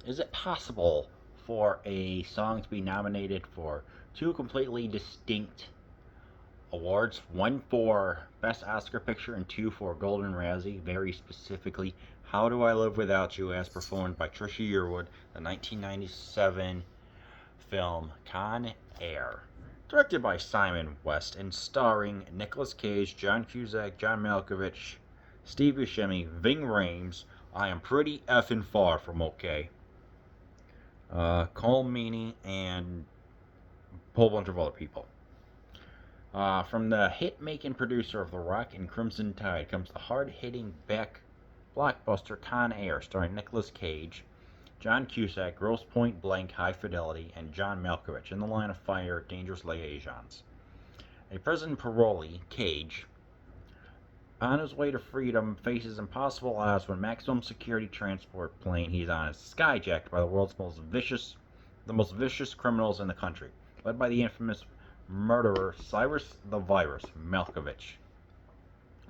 Is it possible for a song to be nominated for two completely distinct awards? One for Best Oscar Picture and two for Golden Razzie. Very specifically, How Do I Live Without You, as performed by Trisha Yearwood, the 1997 film Con Air. Directed by Simon West and starring Nicolas Cage, John Cusack, John Malkovich, Steve Buscemi, Ving Rhames. I am pretty effing far from okay. Cole Meany, and a whole bunch of other people. From the hit-making producer of The Rock and Crimson Tide comes the hard-hitting back blockbuster Con Air, starring Nicolas Cage, John Cusack, Grosse Point Blank, High Fidelity, and John Malkovich in The Line of Fire, Dangerous Liaisons. A prison parolee, Cage, on his way to freedom, faces impossible odds when maximum security transport plane he's on is skyjacked by the world's most vicious criminals in the country, led by the infamous murderer Cyrus the Virus Malkovich.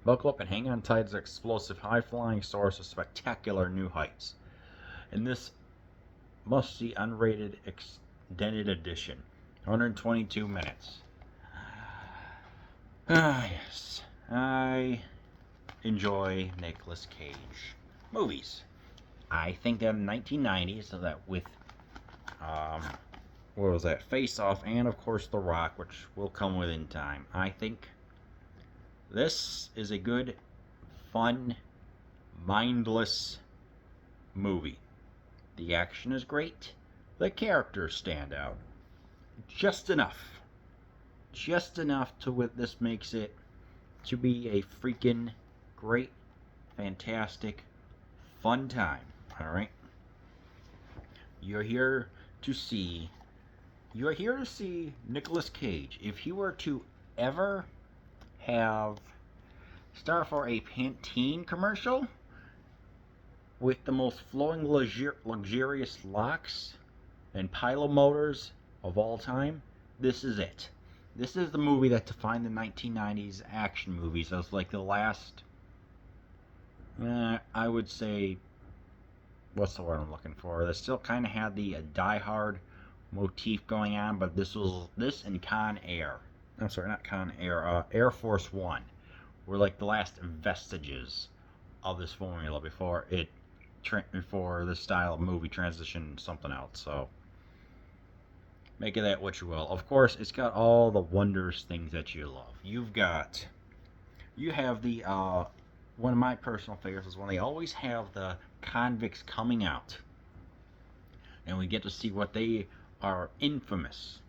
Buckle up and hang on tight as an explosive, high-flying source of spectacular new heights. In this must-see unrated extended edition, 122 minutes. Yes, I enjoy Nicolas Cage movies. I think that in the 1990s, so that with what was that, Face Off, and of course The Rock, which will come within time. I think this is a good, fun, mindless movie. The action is great. The characters stand out. Just enough. Just enough to what this makes it to be a freaking great, fantastic, fun time. Alright? You're here to see Nicolas Cage. If he were to ever have star for a Pantene commercial with the most flowing, luxurious locks and Pylo motors of all time, this is it. This is the movie that defined the 1990s action movies as like the last, I would say, what's the word I'm looking for? They still kind of had the Die Hard motif going on, but this and Con Air. I'm sorry, not Con Air. Air Force One were like the last vestiges of this formula before this style of movie transitioned to something else. So make of that what you will. Of course, it's got all the wondrous things that you love. You have the one of my personal favorites is when they always have the convicts coming out, and we get to see what they are infamous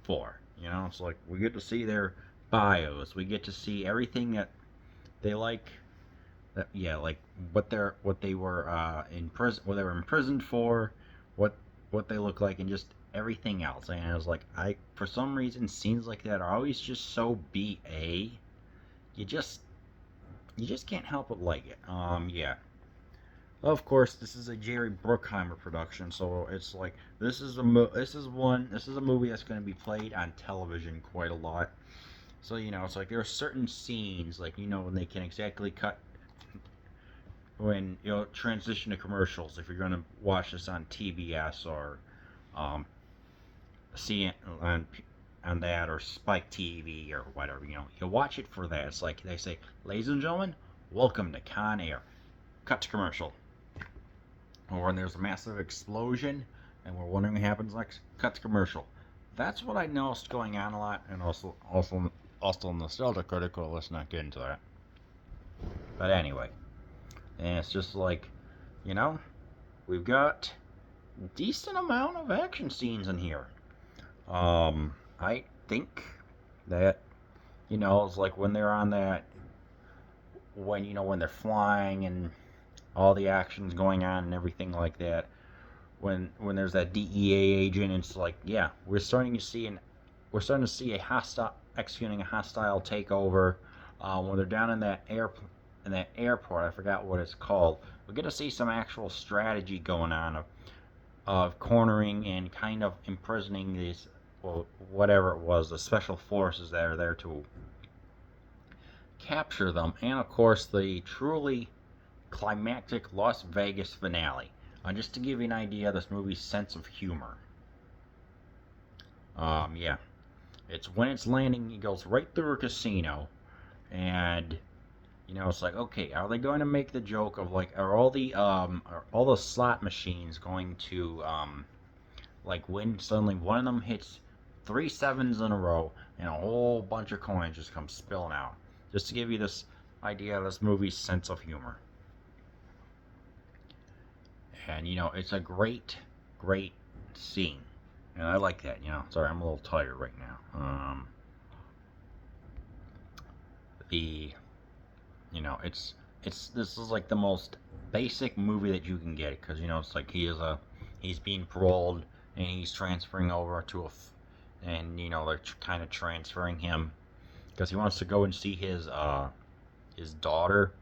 for. You know, it's like we get to see their bios. We get to see everything that they like. Like what they were in prison, what they were imprisoned for, what they look like, and just everything else. And I was like, for some reason, scenes like that are always just so BA. You just can't help but like it. Yeah. Of course, this is a Jerry Bruckheimer production, so it's like this is a movie that's going to be played on television quite a lot. So it's like there are certain scenes, like when they can exactly cut when transition to commercials. If you're going to watch this on TBS or see it on that or Spike TV or whatever, you watch it for that. It's like they say, "Ladies and gentlemen, welcome to Con Air." Cut to commercial. Or when there's a massive explosion and we're wondering what happens next, cut to commercial. That's what I noticed going on a lot, and also nostalgia critical. Let's not get into that. But anyway, and it's just like, we've got a decent amount of action scenes in here. I think that it's like when they're on that, when they're flying and all the action's going on and everything like that. When there's that DEA agent, it's like, yeah, we're starting to see a hostile executing a hostile takeover. When they're down in that airport, I forgot what it's called. We get to see some actual strategy going on of cornering and kind of imprisoning these, whatever it was, the special forces that are there to capture them, and of course the truly climactic Las Vegas finale. just to give you an idea of this movie's sense of humor. Yeah. It's when it's landing, it goes right through a casino, and it's like, okay, are they going to make the joke of like, are all the slot machines going to like when suddenly one of them hits three sevens in a row and a whole bunch of coins just come spilling out, just to give you this idea of this movie's sense of humor. And it's a great, great scene, and I like that. Sorry, I'm a little tired right now. The it's this is like the most basic movie that you can get, because it's like he's being paroled and he's transferring over to and they're kind of transferring him because he wants to go and see his daughter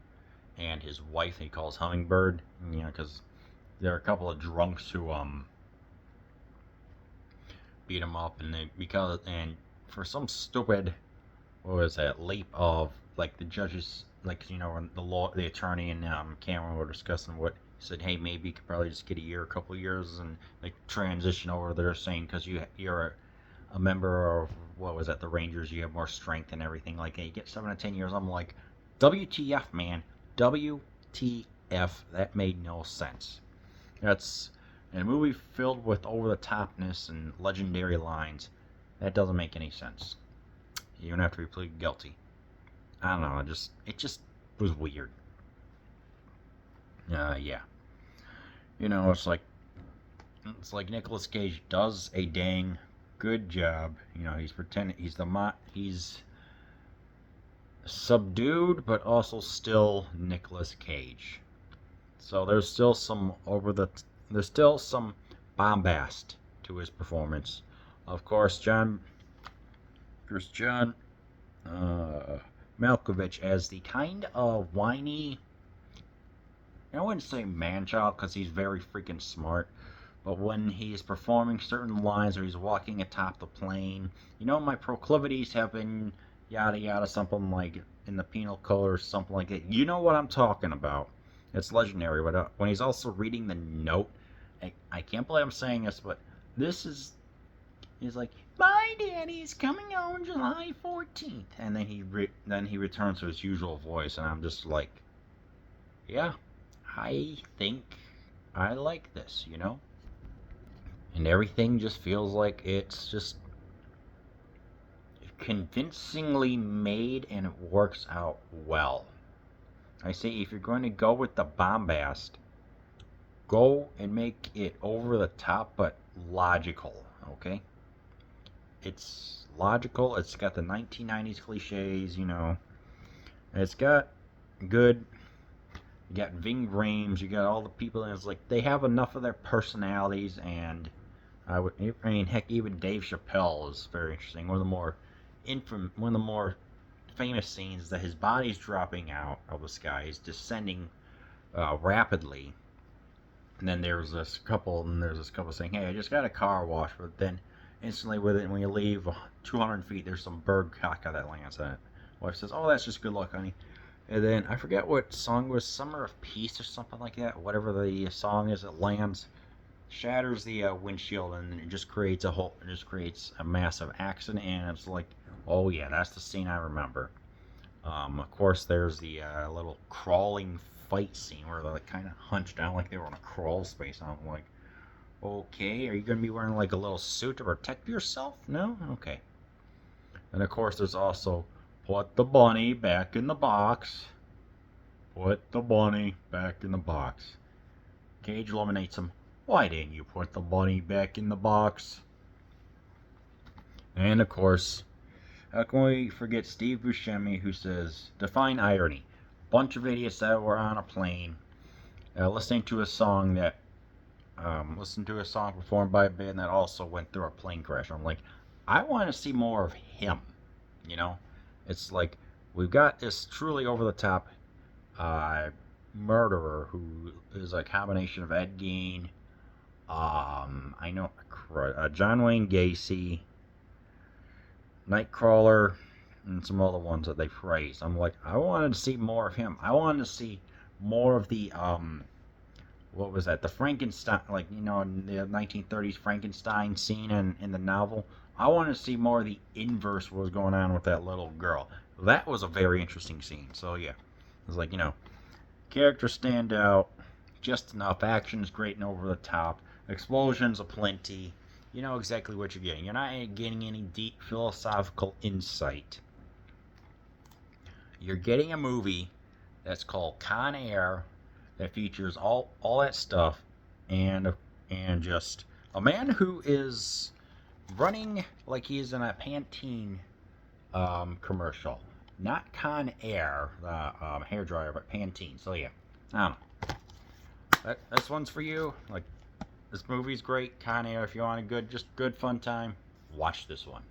and his wife. He calls Hummingbird, because there are a couple of drunks who beat him up, and for some stupid, what was that, leap of like the judges, like the attorney and Cameron were discussing what he said. Hey, maybe you could probably just get a couple of years, and like transition over. They're saying because you're a member of, what was that, the Rangers, you have more strength and everything. Like, hey, you get 7 to 10 years. I'm like, WTF, man, WTF. That made no sense. That's in a movie filled with over the topness and legendary lines. That doesn't make any sense. You're gonna have to be pleaded guilty. I don't know. It just was weird. Yeah. It's like Nicolas Cage does a dang good job. He's pretending he's subdued, but also still Nicolas Cage. So there's still some bombast to his performance. Of course, John Malkovich as the kind of whiny, I wouldn't say man-child because he's very freaking smart, but when he's performing certain lines or he's walking atop the plane, my proclivities have been yada yada, something like in the penal code or something like that. You know what I'm talking about. It's legendary. But when he's also reading the note, I can't believe I'm saying this, but he's like, "My daddy's coming on July 14th," and then he returns to his usual voice, and I'm just like, yeah, I think I like this, and everything just feels like it's just convincingly made, and it works out well. I say, if you're going to go with the bombast, go and make it over the top but logical, okay? It's logical. It's got the 1990s cliches, It's got good. You got Ving Rhames. You got all the people, and it's like they have enough of their personalities. And heck, even Dave Chappelle is very interesting. One of the more famous scenes is that his body's dropping out of the sky. He's descending rapidly. And then there's this couple saying, "Hey, I just got a car wash," but then instantly with it, when you leave 200 feet, there's some bird caca that lands on it. Wife says, "Oh, that's just good luck, honey." And then I forget what song it was, "Summer of Peace" or something like that. Whatever the song is, it lands, shatters the windshield, and it just creates a massive accident. And it's like, oh yeah, that's the scene I remember. Of course, there's the little crawling fight scene where they're like kind of hunched down like they were in a crawl space. I'm like, okay, are you going to be wearing like a little suit to protect yourself? No? Okay. And of course, there's also, put the bunny back in the box. Put the bunny back in the box. Cage eliminates him. Why didn't you put the bunny back in the box? And of course, how can we forget Steve Buscemi, who says, define irony. Bunch of idiots that were on a plane listening to a song performed by a band that also went through a plane crash. I'm like, I want to see more of him. It's like, we've got this truly over the top murderer who is a combination of Ed Gein, John Wayne Gacy, Nightcrawler, and some other ones that they praised. I'm like, I wanted to see more of him. I wanted to see more of the what was that? The Frankenstein, like, you know, in the 1930s Frankenstein scene in the novel. I wanted to see more of the inverse what was going on with that little girl. That was a very interesting scene. So yeah, it was like, you know, characters stand out just enough. Action's great and over the top. Explosions aplenty. You know exactly what you're getting. You're not getting any deep philosophical insight. You're getting a movie that's called Con Air that features all that stuff and just a man who is running like he's in a Pantene commercial. Not Con Air, the hair dryer, but Pantene. So yeah, I don't know. This one's for you. Like, this movie's great. Con Air, if you want a good, just good fun time, watch this one.